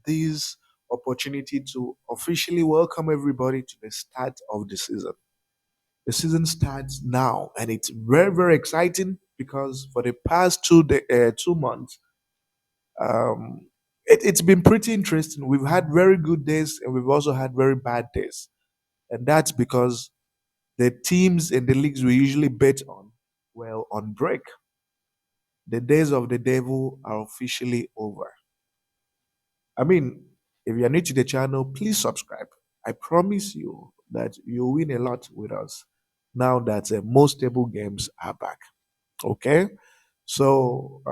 this opportunity to officially welcome everybody to the start of the season. The season starts now, and it's very, very exciting because for the past 2 months, um, it's been pretty interesting. We've had very good days, and we've also had very bad days, and that's because the teams in the leagues we usually bet on, well, on break. The days of the devil are officially over. I mean, if you're new to the channel, please subscribe. I promise you that you'll win a lot with us now that most stable games are back. Okay? So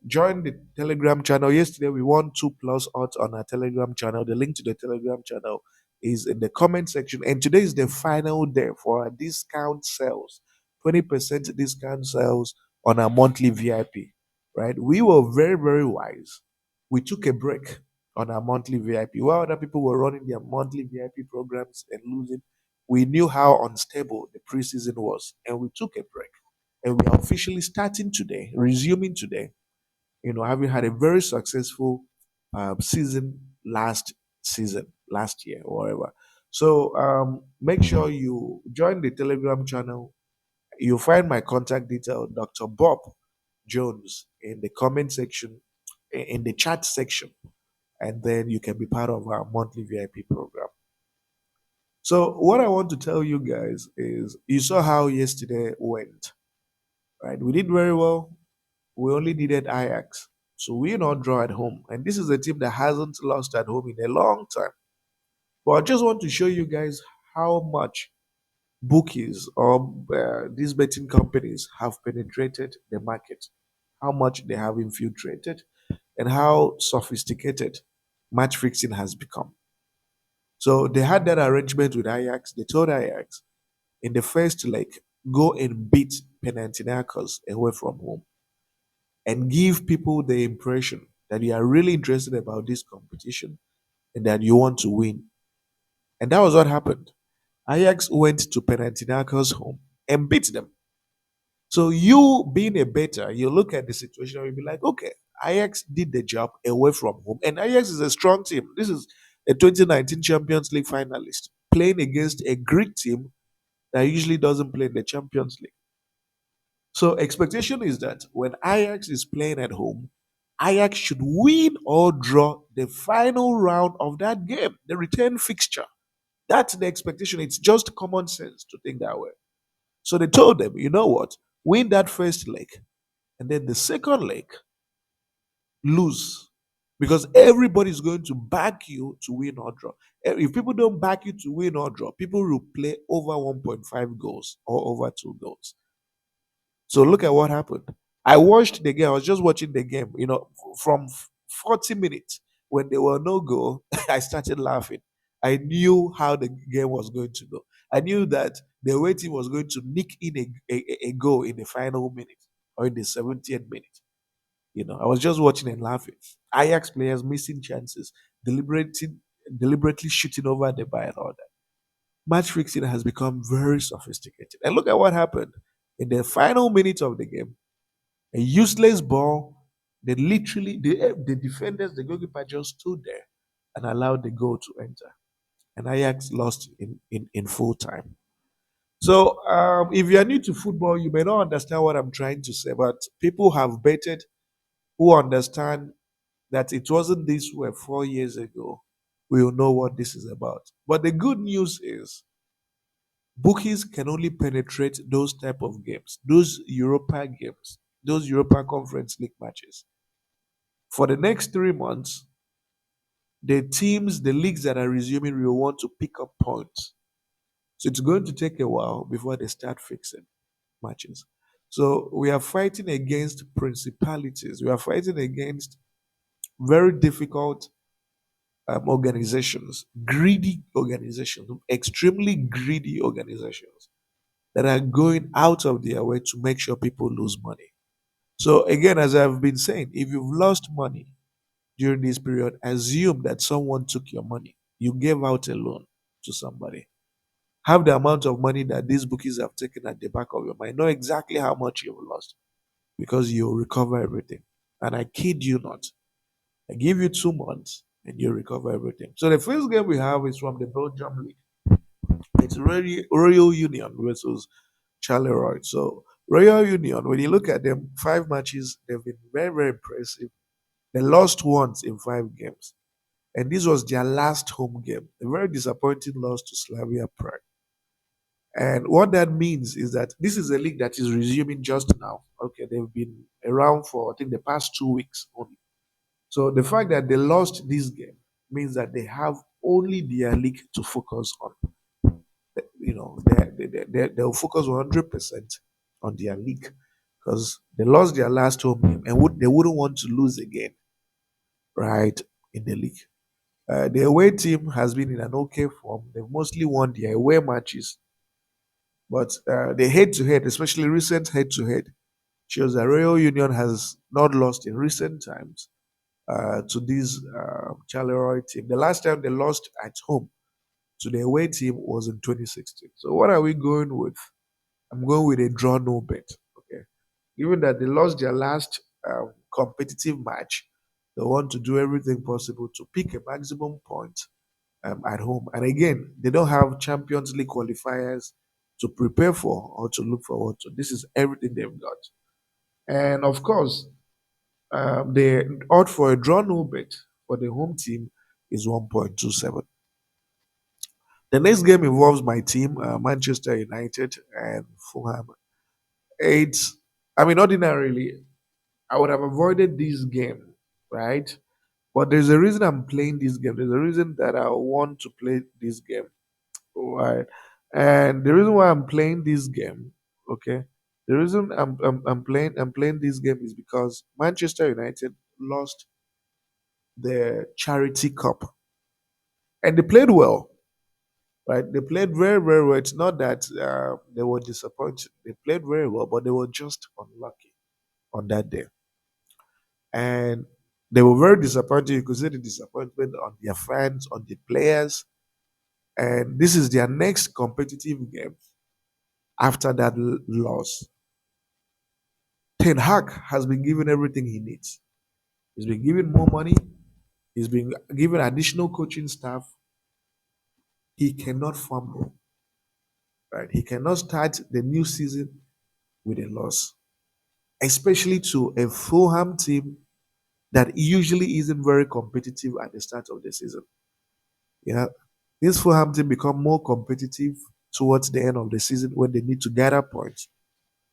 join the Telegram channel. Yesterday we won 2+ odds on our Telegram channel. The link to the Telegram channel is in the comment section. And today is the final day for our discount sales. 20% discount sales on our monthly VIP. Right? We were very, very wise. We took a break on our monthly VIP. While other people were running their monthly VIP programs and losing, we knew how unstable the preseason was, and we took a break. And we are officially starting today, resuming today, having had a very successful season last year, or whatever. So make sure you join the Telegram channel. You'll find my contact detail, Dr. Bob Jones, in the comment section, in the chat section, and then you can be part of our monthly VIP program. So, what I want to tell you guys is you saw how yesterday went, right? We did very well. We only needed Ajax. So we not draw at home. And this is a team that hasn't lost at home in a long time. But I just want to show you guys how much bookies or these betting companies have penetrated the market, how much they have infiltrated, and how sophisticated match fixing has become. So they had that arrangement with Ajax. They told Ajax in the first leg, go and beat Panathinaikos away from home and give people the impression that you are really interested about this competition and that you want to win. And that was what happened. Ajax went to Panathinaikos home and beat them. So you being a better, you look at the situation and you be like, okay, Ajax did the job away from home. And Ajax is a strong team. This is a 2019 Champions League finalist playing against a Greek team that usually doesn't play in the Champions League. So expectation is that when Ajax is playing at home, Ajax should win or draw the final round of that game, the return fixture. That's the expectation. It's just common sense to think that way. So they told them, you know what? Win that first leg, and then the second leg, lose. Because everybody's going to back you to win or draw. If people don't back you to win or draw, people will play over 1.5 goals or over 2 goals. So look at what happened. I watched the game. I was just watching the game. From 40 minutes when there were no goal, I started laughing. I knew how the game was going to go. I knew that the away team was going to nick in a goal in the final minute or in the 70th minute. I was just watching and laughing. Ajax players missing chances, deliberately shooting over the bar and all that. Match fixing has become very sophisticated. And look at what happened in the final minute of the game. A useless ball. They literally, the defenders, the goalkeeper just stood there and allowed the goal to enter. And Ajax lost in full time. So if you are new to football, you may not understand what I'm trying to say, but people have betted who understand that it wasn't this way 4 years ago. We will know what this is about. But the good news is bookies can only penetrate those type of games, those Europa games, those Europa Conference League matches. For the next 3 months, the teams, the leagues that are resuming will want to pick up points. So it's going to take a while before they start fixing matches. So we are fighting against principalities. We are fighting against very difficult organizations, greedy organizations, extremely greedy organizations that are going out of their way to make sure people lose money. So again, as I've been saying, if you've lost money during this period, assume that someone took your money. You gave out a loan to somebody. Have the amount of money that these bookies have taken at the back of your mind. Know exactly how much you've lost because you'll recover everything. And I kid you not. I give you 2 months and you recover everything. So the first game we have is from the Belgium League. It's Royal Union versus Charleroi. So Royal Union, when you look at them, 5 matches, they've been very, very impressive. They lost once in 5 games. And this was their last home game. A very disappointing loss to Slavia Prague. And what that means is that this is a league that is resuming just now. Okay, they've been around for I think the past 2 weeks only. So the fact that they lost this game means that they have only their league to focus on. They'll focus 100% on their league because they lost their last home game and they wouldn't want to lose again, right, in the league. The away team has been in an okay form. They've mostly won their away matches, but the head-to-head, especially recent head-to-head, shows that Royal Union has not lost in recent times to this Charleroi team. The last time they lost at home to the away team was in 2016. So what are we going with? I'm going with a draw no bet. Okay, given that they lost their last competitive match, they want to do everything possible to pick a maximum point at home. And again, they don't have Champions League qualifiers to prepare for or to look forward to. This is everything they've got. And of course, the odd for a draw no bet for the home team is 1.27. The next game involves my team, Manchester United and Fulham. It's, I mean, ordinarily, I would have avoided this game, right? But there's a reason I'm playing this game. There's a reason that I want to play this game, right? And the reason why I'm playing this game, okay, the reason I'm playing this game is because Manchester United lost the Charity Cup, and they played well, right? They played very, very well. It's not that they were disappointed. They played very well, but they were just unlucky on that day. And they were very disappointed. You could see the disappointment on their fans, on the players. And this is their next competitive game after that loss. Ten Hag has been given everything he needs. He's been given more money. He's been given additional coaching staff. He cannot fumble, right? He cannot start the new season with a loss, especially to a Fulham team that usually isn't very competitive at the start of the season. Yeah, this Fulham team become more competitive towards the end of the season when they need to gather points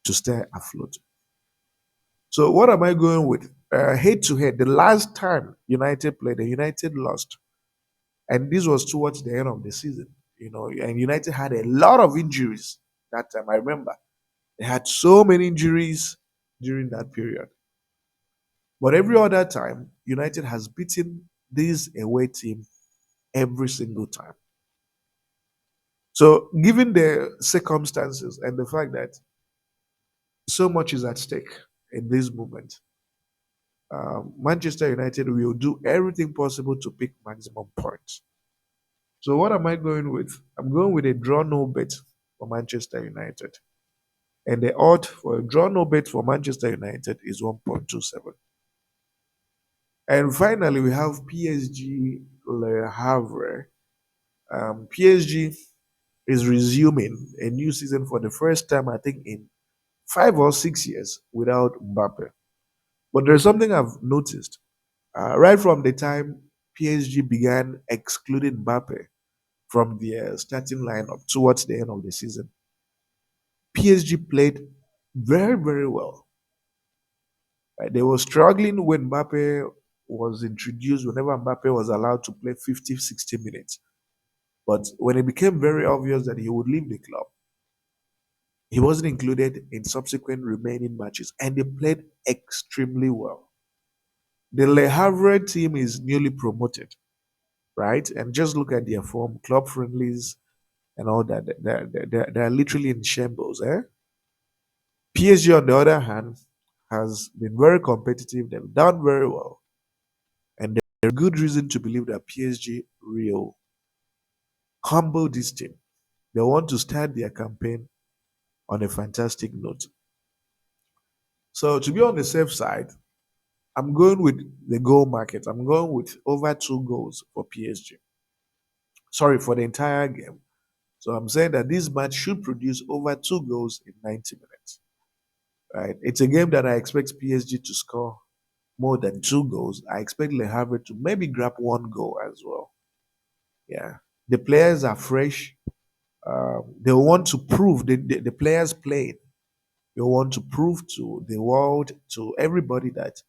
to stay afloat. So what am I going with? Head to head, the last time United played, the United lost, and this was towards the end of the season. And United had a lot of injuries that time. I remember they had so many injuries during that period. But every other time, United has beaten this away team every single time. So, given the circumstances and the fact that so much is at stake in this moment, Manchester United will do everything possible to pick maximum points. So, what am I going with? I'm going with a draw no bet for Manchester United. And the odd for a draw no bet for Manchester United is 1.27. And finally, we have PSG Le Havre. PSG is resuming a new season for the first time, I think, in 5 or 6 years without Mbappe. But there's something I've noticed. Right from the time PSG began excluding Mbappe from the starting lineup towards the end of the season, PSG played very, very well. Right? They were struggling when Mbappe was introduced, whenever Mbappe was allowed to play 50, 60 minutes. But when it became very obvious that he would leave the club, he wasn't included in subsequent remaining matches, and they played extremely well. The Le Havre team is newly promoted, right? And just look at their form, club friendlies, and all that. They're literally in shambles. PSG, on the other hand, has been very competitive. They've done very well. And there's good reason to believe that PSG will humble this team. They want to start their campaign on a fantastic note. So, to be on the safe side, I'm going with the goal market. I'm going with over 2 goals for PSG. Sorry, for the entire game. So I'm saying that this match should produce over 2 goals in 90 minutes. Right? It's a game that I expect PSG to score more than 2 goals. I expect Le Havre to maybe grab 1 goal as well. Yeah. The players are fresh. They want to prove the players playing. They want to prove to the world, to everybody, that